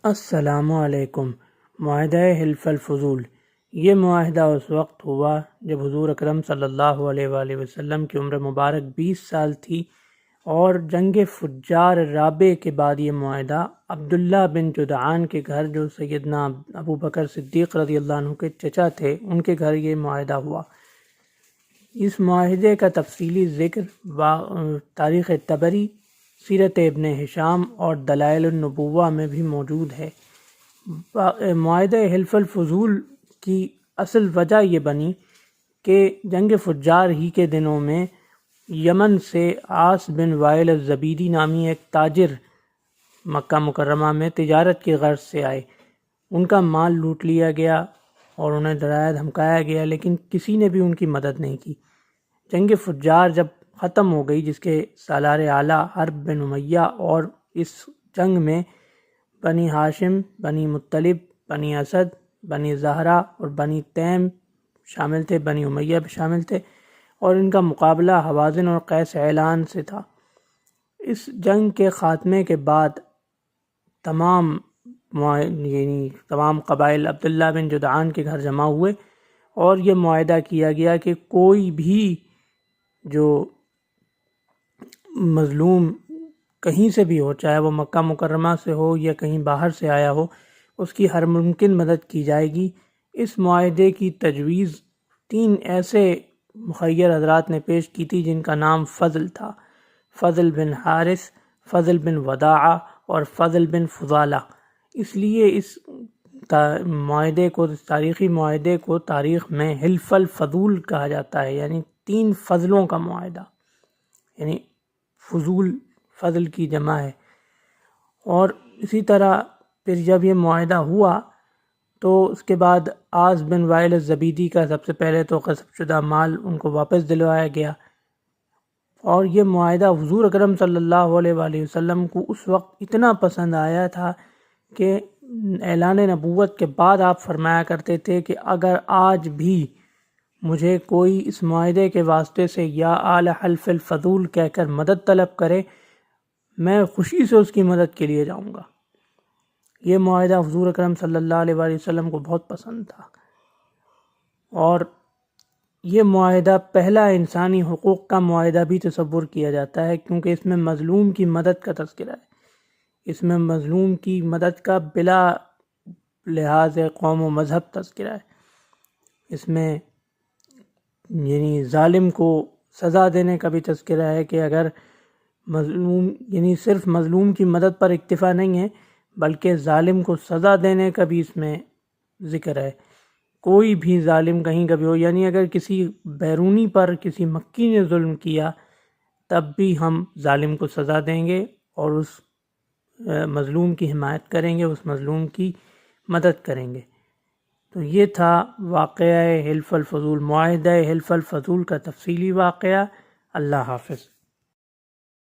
السلام علیکم۔ معاہدہ حلف الفضول، یہ معاہدہ اس وقت ہوا جب حضور اکرم صلی اللہ علیہ وآلہ وسلم کی عمر مبارک 20 سال تھی، اور جنگ فجار رابع کے بعد یہ معاہدہ عبداللہ بن جدعان کے گھر، جو سیدنا ابو بکر صدیق رضی اللہ عنہ کے چچا تھے، ان کے گھر یہ معاہدہ ہوا۔ اس معاہدے کا تفصیلی ذکر تاریخ طبری، سیرت ابن ہشام اور دلائل النبوہ میں بھی موجود ہے۔ معاہدہ حلف الفضول کی اصل وجہ یہ بنی کہ جنگ فجار ہی کے دنوں میں یمن سے عاص بن وائل الزبیدی نامی ایک تاجر مکہ مکرمہ میں تجارت کی غرض سے آئے۔ ان کا مال لوٹ لیا گیا اور انہیں ڈرایا دھمکایا گیا، لیکن کسی نے بھی ان کی مدد نہیں کی۔ جنگ فجار جب ختم ہو گئی، جس کے سالار اعلیٰ حرب بن امیہ، اور اس جنگ میں بنی ہاشم، بنی مطلب، بنی اسد، بنی زہرہ اور بنی تیم شامل تھے، بنی امیہ بھی شامل تھے، اور ان کا مقابلہ حوازن اور قیس اعلان سے تھا۔ اس جنگ کے خاتمے کے بعد تمام قبائل عبداللہ بن جدعان کے گھر جمع ہوئے، اور یہ معاہدہ کیا گیا کہ کوئی بھی جو مظلوم کہیں سے بھی ہو، چاہے وہ مکہ مکرمہ سے ہو یا کہیں باہر سے آیا ہو، اس کی ہر ممکن مدد کی جائے گی۔ اس معاہدے کی تجویز 3 ایسے مخیر حضرات نے پیش کی تھی جن کا نام فضل تھا: فضل بن حارث، فضل بن وداعہ اور فضل بن فضالہ۔ اس لیے اس معاہدے کو، تاریخی معاہدے کو، تاریخ میں حلف الفضول کہا جاتا ہے، یعنی 3 فضلوں کا معاہدہ، یعنی فضول فضل کی جمع ہے۔ اور اسی طرح پھر جب یہ معاہدہ ہوا تو اس کے بعد عاص بن وائل الزبیدی کا سب سے پہلے تو غصب شدہ مال ان کو واپس دلوایا گیا، اور یہ معاہدہ حضور اکرم صلی اللہ علیہ وآلہ وسلم کو اس وقت اتنا پسند آیا تھا کہ اعلان نبوت کے بعد آپ فرمایا کرتے تھے کہ اگر آج بھی مجھے کوئی اس معاہدے کے واسطے سے یا آل حلف الفضول کہہ کر مدد طلب کرے، میں خوشی سے اس کی مدد کے لیے جاؤں گا۔ یہ معاہدہ حضور اکرم صلی اللہ علیہ وآلہ وسلم کو بہت پسند تھا، اور یہ معاہدہ پہلا انسانی حقوق کا معاہدہ بھی تصور کیا جاتا ہے، کیونکہ اس میں مظلوم کی مدد کا تذکرہ ہے۔ اس میں مظلوم کی مدد کا بلا لحاظ قوم و مذہب تذکرہ ہے۔ اس میں یعنی ظالم کو سزا دینے کا بھی تذکرہ ہے کہ اگر مظلوم، یعنی صرف مظلوم کی مدد پر اکتفا نہیں ہے، بلکہ ظالم کو سزا دینے کا بھی اس میں ذکر ہے۔ کوئی بھی ظالم کہیں کا بھی ہو، یعنی اگر کسی بیرونی پر کسی مکی نے ظلم کیا، تب بھی ہم ظالم کو سزا دیں گے اور اس مظلوم کی حمایت کریں گے، اس مظلوم کی مدد کریں گے۔ تو یہ تھا واقعہ حلف الفضول، معاہدہ حلف الفضول کا تفصیلی واقعہ۔ اللہ حافظ۔